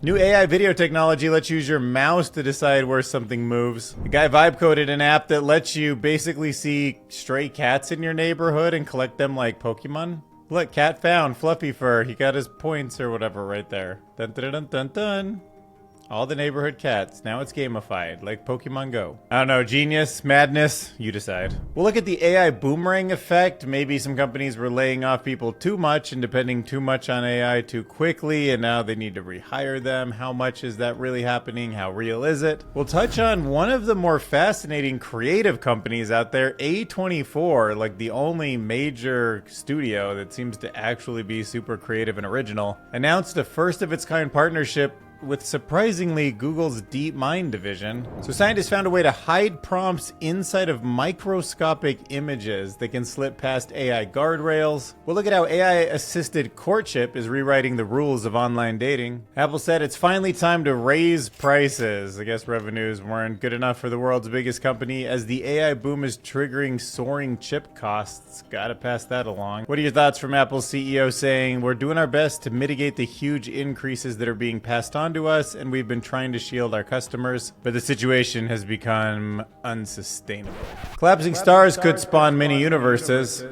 New AI video technology lets you use your mouse to decide where something moves. The guy vibe coded an app that lets you basically see stray cats in your neighborhood and collect them like Pokemon. Look, cat found, fluffy fur. He got his points or whatever right there. Dun dun dun dun dun. All the neighborhood cats. Now it's gamified, like Pokemon Go. I don't know, genius, madness, you decide. We'll look at the AI boomerang effect. Maybe some companies were laying off people too much and depending too much on AI too quickly, and now they need to rehire them. How much is that really happening? How real is it? We'll touch on one of the more fascinating creative companies out there, A24, like the only major studio that seems to actually be super creative and original, announced a first of its kind partnership with surprisingly Google's DeepMind division. So scientists found a way to hide prompts inside of microscopic images that can slip past AI guardrails. We'll look at how AI-assisted courtship is rewriting the rules of online dating. Apple said it's finally time to raise prices. I guess revenues weren't good enough for the world's biggest company as the AI boom is triggering soaring chip costs. Gotta pass that along. What are your thoughts from Apple's CEO saying, "We're doing our best to mitigate the huge increases that are being passed on to us, and we've been trying to shield our customers, but the situation has become unsustainable." Collapsing stars could spawn mini universes.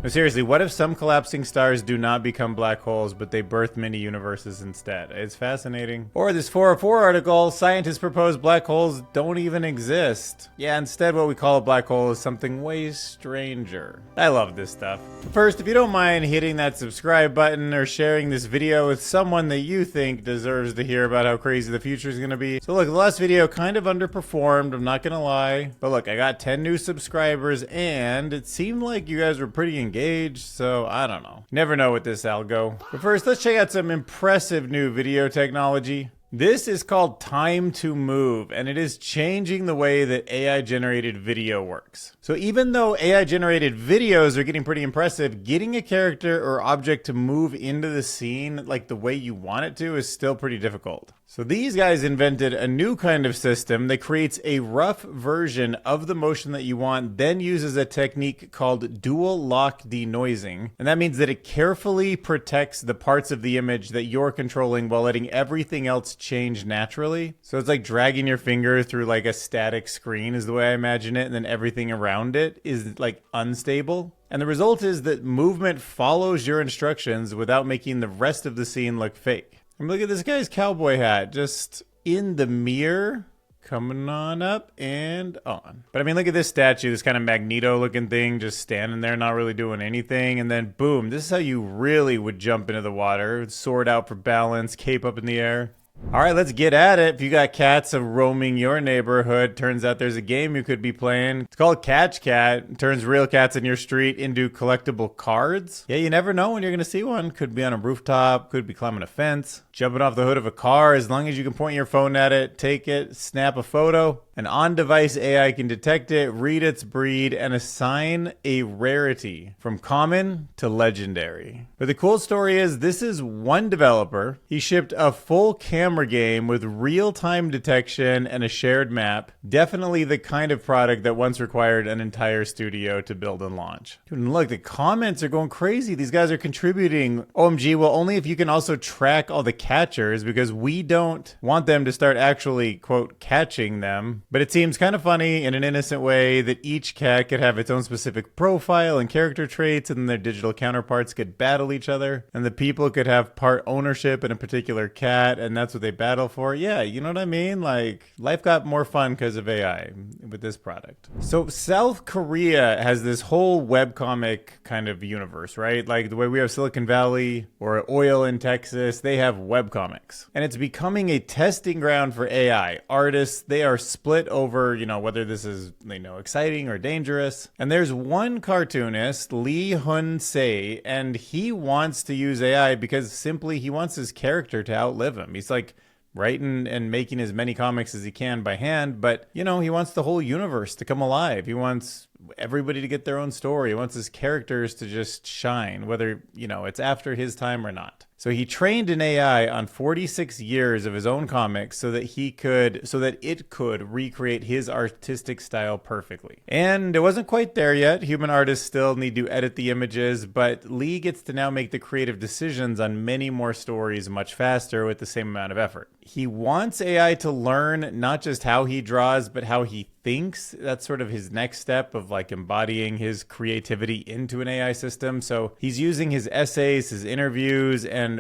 No, seriously, what if some collapsing stars do not become black holes, but they birth mini universes instead? It's fascinating. Or this 404 article, scientists propose black holes don't even exist. Yeah, instead what we call a black hole is something way stranger. I love this stuff. First, if you don't mind hitting that subscribe button or sharing this video with someone that you think deserves to hear about how crazy the future is going to be. So look, the last video kind of underperformed, I'm not going to lie. But look, I got 10 new subscribers and it seemed like you guys were pretty engaged, so I don't know. Never know with this algo. But first, let's check out some impressive new video technology. This is called Time to Move, and it is changing the way that AI-generated video works. So even though AI-generated videos are getting pretty impressive, getting a character or object to move into the scene like the way you want it to is still pretty difficult. So these guys invented a new kind of system that creates a rough version of the motion that you want, then uses a technique called dual lock denoising. And that means that it carefully protects the parts of the image that you're controlling while letting everything else change naturally. So it's like dragging your finger through like a static screen is the way I imagine it, and then everything around it is like unstable. And the result is that movement follows your instructions without making the rest of the scene look fake. I mean, look at this guy's cowboy hat, just in the mirror, coming on up and on. But I mean, look at this statue, this kind of Magneto looking thing, just standing there, not really doing anything. And then boom, this is how you really would jump into the water. Sword out for balance, cape up in the air. All right, let's get at it. If you got cats roaming your neighborhood, turns out there's a game you could be playing. It's called CatchCat. It turns real cats in your street into collectible cards. Yeah, you never know when you're going to see one. Could be on a rooftop, could be climbing a fence, jumping off the hood of a car. As long as you can point your phone at it, take it, snap a photo. An on-device AI can detect it, read its breed, and assign a rarity from common to legendary. But the cool story is this is one developer. He shipped a full camera game with real-time detection and a shared map. Definitely the kind of product that once required an entire studio to build and launch. Dude, and look, the comments are going crazy. These guys are contributing. OMG, well, only if you can also track all the catchers, because we don't want them to start actually, quote, catching them. But it seems kind of funny in an innocent way that each cat could have its own specific profile and character traits, and their digital counterparts could battle each other. And the people could have part ownership in a particular cat, and that's what they battle for. Yeah, you know what I mean? Like, life got more fun because of AI with this product. So South Korea has this whole webcomic kind of universe, right? Like the way we have Silicon Valley or oil in Texas, they have webcomics. And it's becoming a testing ground for AI. Artists, they are split over, you know, whether this is, you know, exciting or dangerous. And there's one cartoonist, Lee Hun-se, and he wants to use AI because simply he wants his character to outlive him. He's like writing and making as many comics as he can by hand, but, you know, he wants the whole universe to come alive. He wants everybody to get their own story. He wants his characters to just shine, whether, it's after his time or not. So he trained an AI on 46 years of his own comics so that it could recreate his artistic style perfectly. And it wasn't quite there yet. Human artists still need to edit the images, but Lee gets to now make the creative decisions on many more stories much faster with the same amount of effort. He wants AI to learn not just how he draws, but how he thinks. That's sort of his next step of like embodying his creativity into an AI system. So he's using his essays, his interviews, and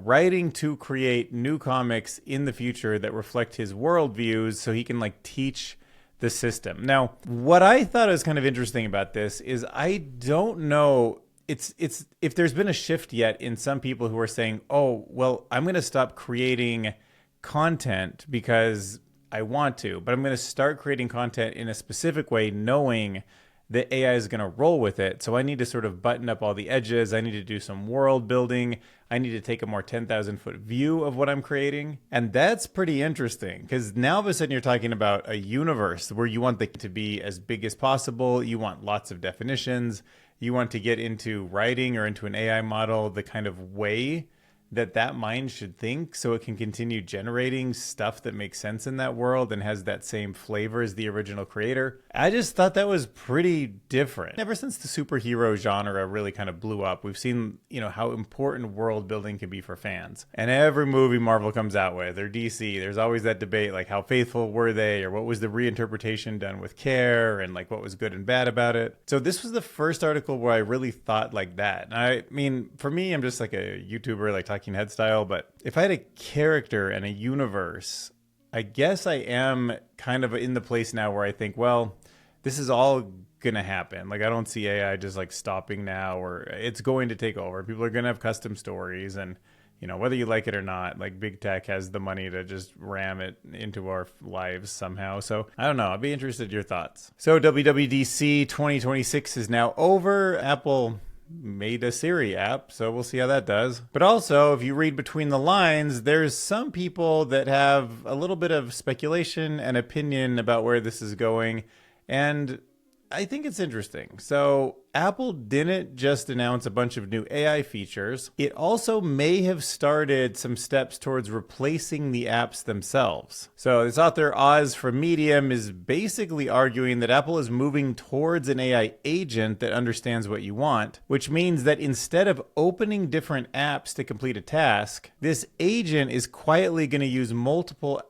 writing to create new comics in the future that reflect his worldviews so he can like teach the system. Now, what I thought was kind of interesting about this is I don't know it's if there's been a shift yet in some people who are saying, oh, well, I'm going to stop creating content because I want to, but I'm going to start creating content in a specific way, knowing that AI is going to roll with it. So I need to sort of button up all the edges. I need to do some world building. I need to take a more 10,000 foot view of what I'm creating. And that's pretty interesting because now all of a sudden you're talking about a universe where you want it to be as big as possible. You want lots of definitions. You want to get into writing or into an AI model the kind of way that mind should think so it can continue generating stuff that makes sense in that world and has that same flavor as the original creator. I just thought that was pretty different. Ever since the superhero genre really kind of blew up, we've seen, how important world building can be for fans. And every movie Marvel comes out with, or DC, there's always that debate, like how faithful were they, or what was the reinterpretation done with care, and like what was good and bad about it. So this was the first article where I really thought like that. I mean, for me, I'm just like a YouTuber, like talking head style, but if I had a character and a universe, I guess I am kind of in the place now where I think, well, this is all gonna happen. Like I don't see AI just like stopping now, or it's going to take over. People are gonna have custom stories, and whether you like it or not, like big tech has the money to just ram it into our lives somehow. So I don't know. I'd be interested in your thoughts. So WWDC 2026 is now over. Apple made a Siri app, so we'll see how that does. But also, if you read between the lines, there's some people that have a little bit of speculation and opinion about where this is going, and I think it's interesting. So Apple didn't just announce a bunch of new AI features. It also may have started some steps towards replacing the apps themselves. So this author, Oz from Medium, is basically arguing that Apple is moving towards an AI agent that understands what you want, which means that instead of opening different apps to complete a task, this agent is quietly going to use multiple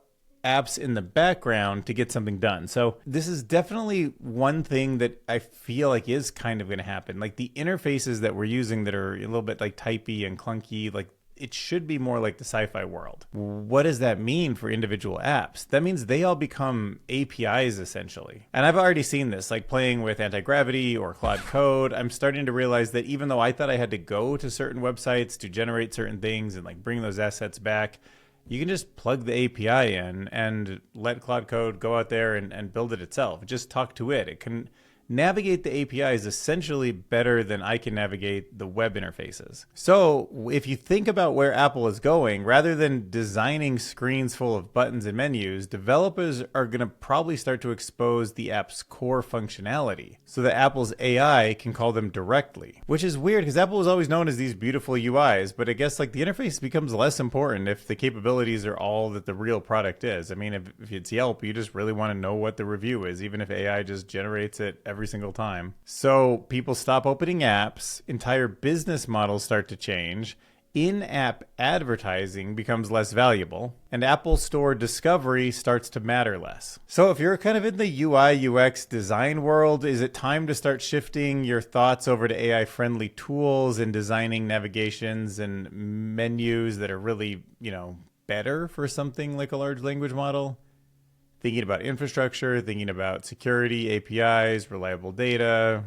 apps in the background to get something done. So this is definitely one thing that I feel like is kind of going to happen. Like the interfaces that we're using that are a little bit like typey and clunky, like it should be more like the sci-fi world. What does that mean for individual apps? That means they all become APIs essentially. And I've already seen this, like playing with Anti-Gravity or Claude Code. I'm starting to realize that even though I thought I had to go to certain websites to generate certain things and like bring those assets back, you can just plug the API in and let Claude Code go out there and build it itself. Just talk to it. It can navigate the APIs essentially better than I can navigate the web interfaces. So if you think about where Apple is going, rather than designing screens full of buttons and menus, developers are going to probably start to expose the app's core functionality so that Apple's AI can call them directly, which is weird because Apple was always known as these beautiful UIs, but I guess like the interface becomes less important if the capabilities are all that the real product is. I mean, if it's Yelp, you just really want to know what the review is, even if AI just generates it every single time. So people stop opening apps, entire business models start to change, in-app advertising becomes less valuable, and Apple Store discovery starts to matter less. So if you're kind of in the UI UX design world, is it time to start shifting your thoughts over to AI-friendly tools and designing navigations and menus that are really, better for something like a large language model? Thinking about infrastructure, thinking about security, APIs, reliable data,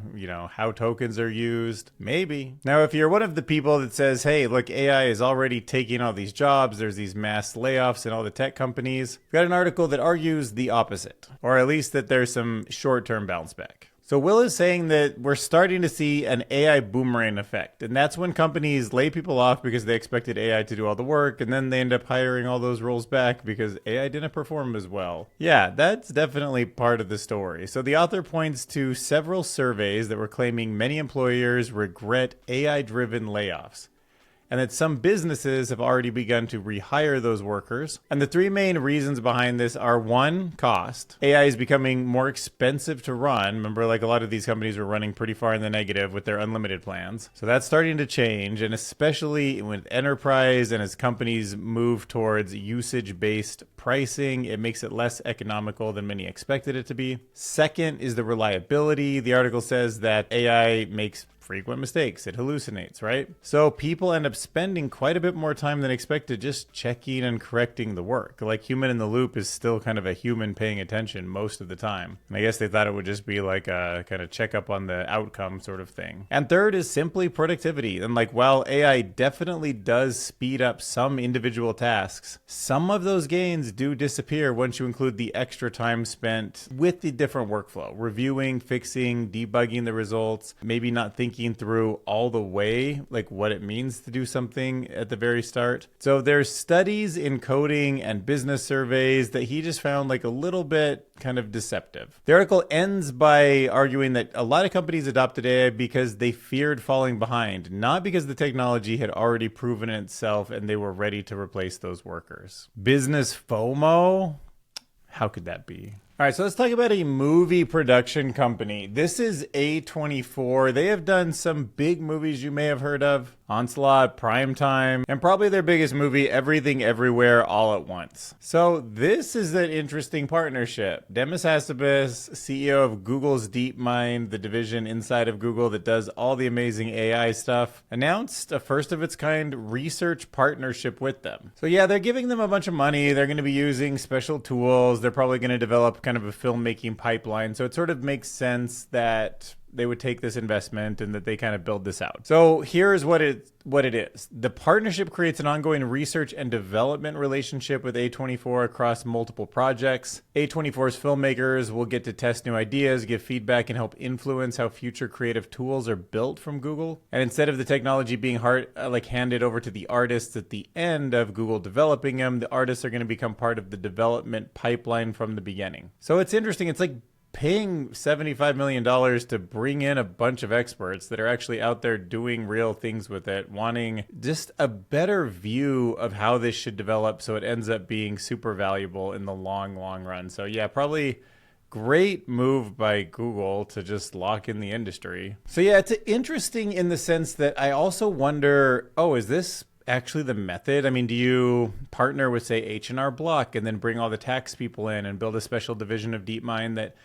how tokens are used. Maybe. Now, if you're one of the people that says, hey, look, AI is already taking all these jobs, there's these mass layoffs in all the tech companies, we've got an article that argues the opposite, or at least that there's some short-term bounce back. So Will is saying that we're starting to see an AI boomerang effect. And that's when companies lay people off because they expected AI to do all the work. And then they end up hiring all those roles back because AI didn't perform as well. Yeah, that's definitely part of the story. So the author points to several surveys that were claiming many employers regret AI-driven layoffs, and that some businesses have already begun to rehire those workers. And the three main reasons behind this are: one, cost. AI is becoming more expensive to run. Remember, like a lot of these companies were running pretty far in the negative with their unlimited plans. So that's starting to change, and especially with enterprise and as companies move towards usage-based pricing, it makes it less economical than many expected it to be. Second is the reliability. The article says that AI makes frequent mistakes. It hallucinates, right? So people end up spending quite a bit more time than expected just checking and correcting the work. Like human in the loop is still kind of a human paying attention most of the time. And I guess they thought it would just be like a kind of check up on the outcome sort of thing. And third is simply productivity. And like, while AI definitely does speed up some individual tasks, some of those gains do disappear once you include the extra time spent with the different workflow, reviewing, fixing, debugging the results, maybe not thinking through all the way like what it means to do something at the very start. So there's studies in coding and business surveys that he just found like a little bit kind of deceptive. The article ends by arguing that a lot of companies adopted AI because they feared falling behind, not because the technology had already proven itself and they were ready to replace those workers. Business FOMO? How could that be? All right, so let's talk about a movie production company. This is A24. They have done some big movies you may have heard of: Onslaught, Primetime, and probably their biggest movie, Everything Everywhere All at Once. So this is an interesting partnership. Demis Hassabis, CEO of Google's DeepMind, the division inside of Google that does all the amazing AI stuff, announced a first of its kind research partnership with them. So yeah, they're giving them a bunch of money. They're going to be using special tools. They're probably going to develop kind of a filmmaking pipeline. So it sort of makes sense that they would take this investment and that they kind of build this out. So here's what it is. The partnership creates an ongoing research and development relationship with A24 across multiple projects. A24's filmmakers will get to test new ideas, give feedback, and help influence how future creative tools are built from Google. And instead of the technology being handed over to the artists at the end of Google developing them, the artists are going to become part of the development pipeline from the beginning. So it's interesting. It's like paying $75 million to bring in a bunch of experts that are actually out there doing real things with it, wanting just a better view of how this should develop so it ends up being super valuable in the long run. So yeah, probably great move by Google to just lock in the industry. So yeah, it's interesting in the sense that I also wonder, is this actually the method? I mean, do you partner with, say, H&R Block and then bring all the tax people in and build a special division of DeepMind that,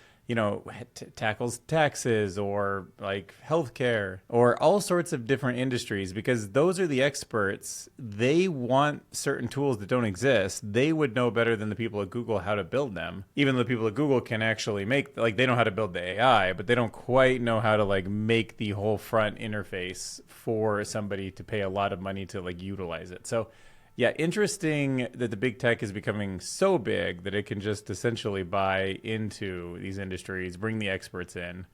tackles taxes or like healthcare or all sorts of different industries? Because those are the experts. They want certain tools that don't exist. They would know better than the people at Google how to build them. Even though the people at Google can actually they know how to build the AI, but they don't quite know how to make the whole front interface for somebody to pay a lot of money to utilize it. So yeah, interesting that the big tech is becoming so big that it can just essentially buy into these industries, bring the experts in,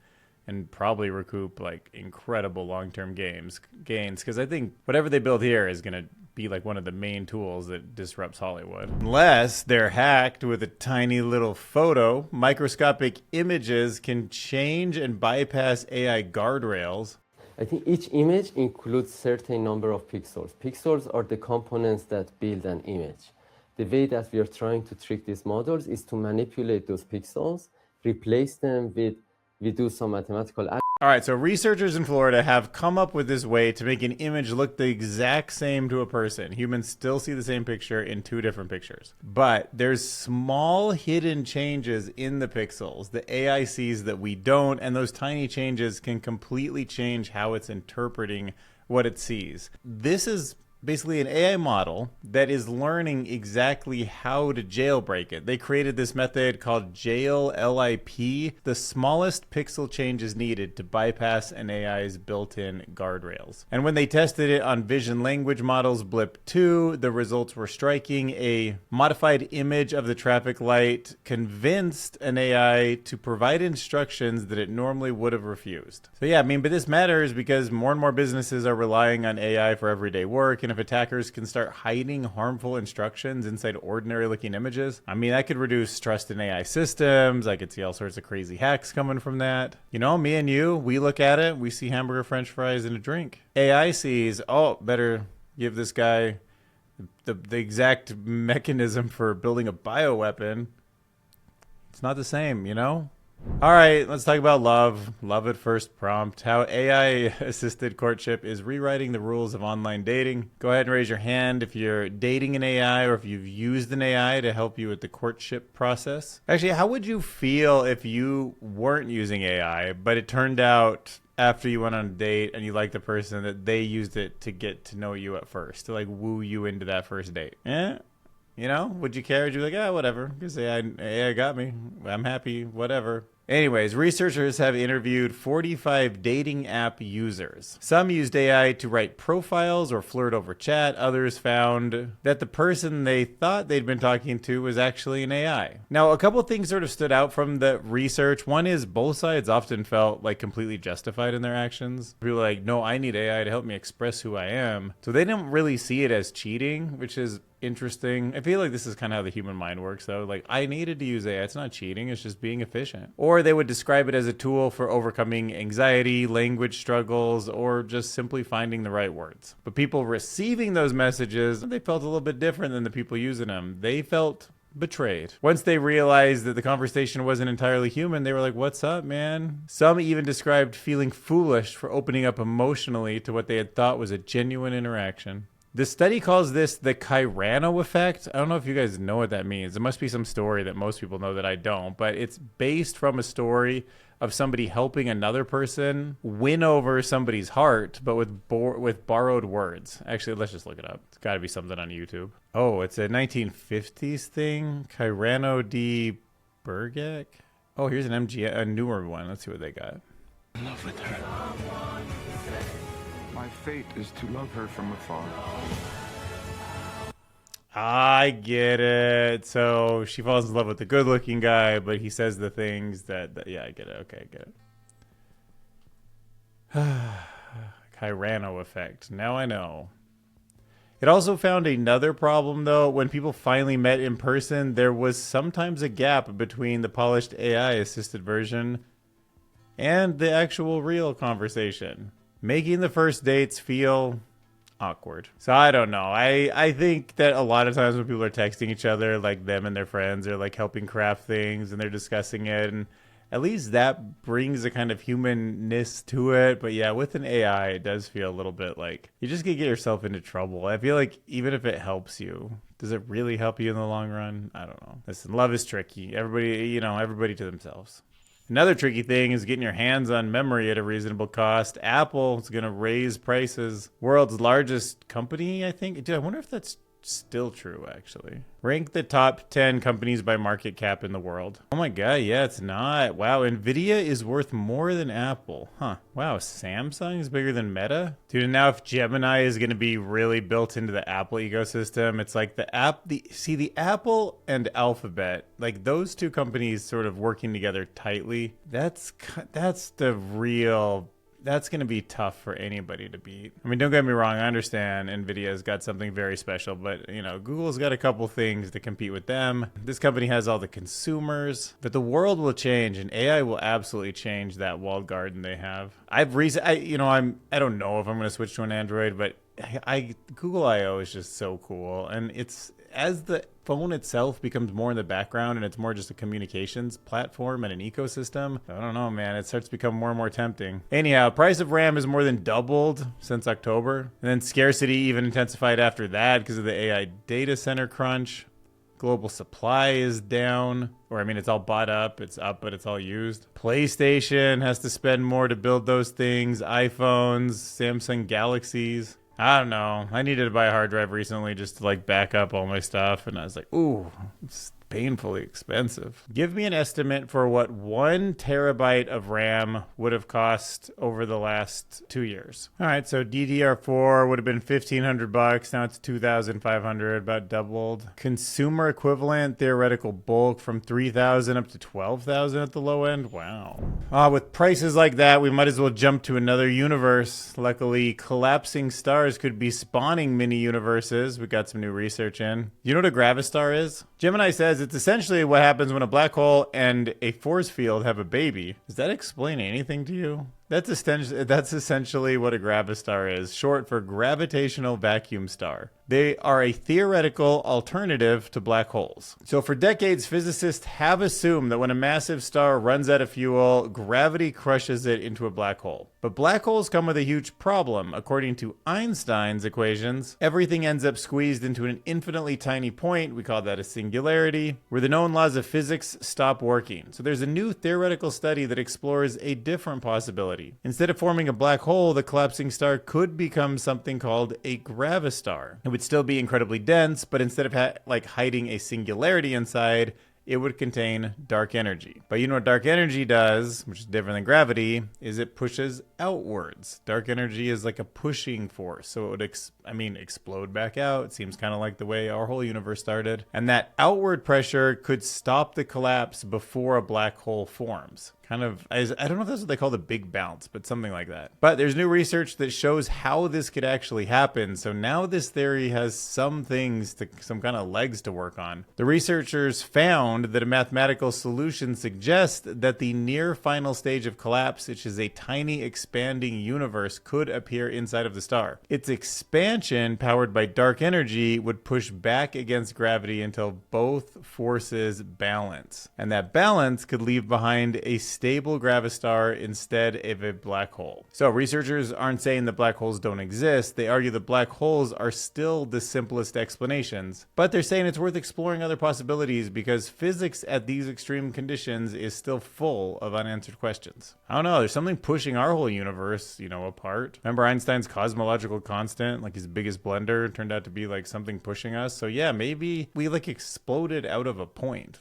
and probably recoup incredible long-term gains. Because I think whatever they build here is going to be one of the main tools that disrupts Hollywood. Unless they're hacked with a tiny little photo, microscopic images can change and bypass AI guardrails. I think each image includes certain number of pixels. Pixels are the components that build an image. The way that we are trying to trick these models is to manipulate those pixels, replace them with, we do some mathematical. All right, so researchers in Florida have come up with this way to make an image look the exact same to a person. Humans still see the same picture in two different pictures. But there's small hidden changes in the pixels the AI sees that we don't, and those tiny changes can completely change how it's interpreting what it sees. This is basically an AI model that is learning exactly how to jailbreak it. They created this method called jail LIP, the smallest pixel changes needed to bypass an AI's built-in guardrails. And when they tested it on vision language models Blip 2, the results were striking. A modified image of the traffic light convinced an AI to provide instructions that it normally would have refused. So yeah, I mean, but this matters because more and more businesses are relying on AI for everyday work, and if attackers can start hiding harmful instructions inside ordinary looking images, I mean, that could reduce trust in AI systems. I could see all sorts of crazy hacks coming from that. You know, me and you, we look at it, we see hamburger, french fries, and a drink. AI sees, oh, better give this guy the exact mechanism for building a bioweapon. It's not the same, you know? All right, let's talk about love. Love at first prompt. How AI-assisted courtship is rewriting the rules of online dating. Go ahead and raise your hand if you're dating an AI or if you've used an AI to help you with the courtship process. Actually, how would you feel if you weren't using AI, but it turned out after you went on a date and you liked the person that they used it to get to know you at first, to like woo you into that first date? Yeah. You know, would you care? Would you be like, ah, whatever, because AI got me. I'm happy, whatever. Anyways, researchers have interviewed 45 dating app users. Some used AI to write profiles or flirt over chat. Others found that the person they thought they'd been talking to was actually an AI. Now, a couple of things sort of stood out from the research. One is both sides often felt like completely justified in their actions. People were like, no, I need AI to help me express who I am. So they didn't really see it as cheating, which is interesting. I feel like this is kind of how the human mind works, though. Like, I needed to use AI. It's not cheating. It's just being efficient. Or they would describe it as a tool for overcoming anxiety, language struggles, or just simply finding the right words. But people receiving those messages, they felt a little bit different than the people using them. They felt betrayed. Once they realized that the conversation wasn't entirely human, they were like, what's up, man? Some even described feeling foolish for opening up emotionally to what they had thought was a genuine interaction. The study calls this the Kyrano effect. I don't know if you guys know what that means. It must be some story that most people know that I don't, but it's based from a story of somebody helping another person win over somebody's heart, but with borrowed words. Actually, let's just look it up. It's got to be something on YouTube. Oh, it's a 1950s thing. Kyrano D. Burgak. Oh, here's an a newer one. Let's see what they got. In love with her. My fate is to love her from afar. I get it. So she falls in love with the good-looking guy, but he says the things that yeah, I get it. Okay, I get it. Kyrano effect. Now I know. It also found another problem, though. When people finally met in person, there was sometimes a gap between the polished AI-assisted version and the actual real conversation, making the first dates feel awkward. So I don't know. I think that a lot of times when people are texting each other, like them and their friends are like helping craft things and they're discussing it, and at least that brings a kind of humanness to it. But yeah, with an AI, it does feel a little bit like you just gonna get yourself into trouble. I feel like even if it helps you, does it really help you in the long run? I don't know. Listen, love is tricky. Everybody to themselves. Another tricky thing is getting your hands on memory at a reasonable cost. Apple is going to raise prices. World's largest company, I think. Dude, I wonder if that's still true, actually. Rank the top 10 companies by market cap in the world. Oh my god, yeah, it's not. Wow, Nvidia is worth more than Apple. Huh. Wow, Samsung is bigger than Meta? Dude, and now if Gemini is going to be really built into the Apple ecosystem, it's like the Apple and Alphabet, like those two companies sort of working together tightly, that's the real... That's going to be tough for anybody to beat. I mean, don't get me wrong. I understand NVIDIA's got something very special, but, you know, Google's got a couple things to compete with them. This company has all the consumers, but the world will change, and AI will absolutely change that walled garden they have. I don't know if I'm going to switch to an Android, but Google I/O is just so cool, and it's as the phone itself becomes more in the background and it's more just a communications platform and an ecosystem. I don't know, man. It starts to become more and more tempting. Anyhow, price of RAM has more than doubled since October, and then scarcity even intensified after that because of the AI data center crunch. Global supply is down, or I mean, it's all bought up. It's up, but it's all used. PlayStation has to spend more to build those things. iPhones, Samsung Galaxies. I don't know. I needed to buy a hard drive recently just to like back up all my stuff. And I was like, ooh, it's painfully expensive. Give me an estimate for what 1 terabyte of RAM would have cost over the last 2 years. All right, so DDR4 would have been $1,500. Now it's $2,500, about doubled. Consumer equivalent theoretical bulk from 3,000 up to 12,000 at the low end. Wow. With prices like that, we might as well jump to another universe. Luckily, collapsing stars could be spawning mini universes. We got some new research in. You know what a gravistar is? Gemini says it's essentially what happens when a black hole and a force field have a baby. Does that explain anything to you? That's essentially what a gravistar is, short for gravitational vacuum star. They are a theoretical alternative to black holes. So for decades, physicists have assumed that when a massive star runs out of fuel, gravity crushes it into a black hole. But black holes come with a huge problem. According to Einstein's equations, everything ends up squeezed into an infinitely tiny point, we call that a singularity, where the known laws of physics stop working. So there's a new theoretical study that explores a different possibility. Instead of forming a black hole, the collapsing star could become something called a gravistar. It would still be incredibly dense, but instead of hiding a singularity inside, it would contain dark energy. But you know what dark energy does, which is different than gravity, is it pushes outwards. Dark energy is like a pushing force. So it would, explode back out. It seems kind of like the way our whole universe started. And that outward pressure could stop the collapse before a black hole forms. I don't know if that's what they call the big bounce, but something like that. But there's new research that shows how this could actually happen. So now this theory has some kind of legs to work on. The researchers found that a mathematical solution suggests that the near final stage of collapse, which is a tiny expanding universe, could appear inside of the star. Its expansion, powered by dark energy, would push back against gravity until both forces balance. And that balance could leave behind a stable gravistar instead of a black hole. So researchers aren't saying that black holes don't exist. They argue that black holes are still the simplest explanations, but they're saying it's worth exploring other possibilities because physics at these extreme conditions is still full of unanswered questions. I don't know, there's something pushing our whole universe, apart. Remember Einstein's cosmological constant, like his biggest blender, turned out to be like something pushing us. So yeah, maybe we exploded out of a point,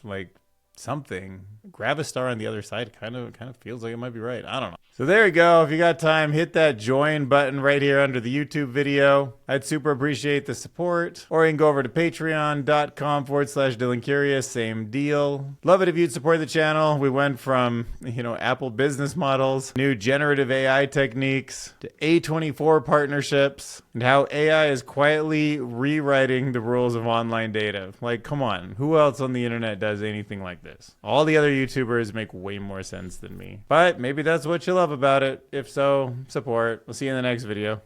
something. Gravistar on the other side kind of feels like it might be right. I don't know. So there you go. If you got time, hit that join button right here under the YouTube video. I'd super appreciate the support. Or you can go over to patreon.com/Dylan Curious. Same deal. Love it if you'd support the channel. We went from, Apple business models, new generative AI techniques, to A24 partnerships, and how AI is quietly rewriting the rules of online data. Come on. Who else on the internet does anything like this? All the other YouTubers make way more sense than me. But maybe that's what you love about it. If so, support. We'll see you in the next video.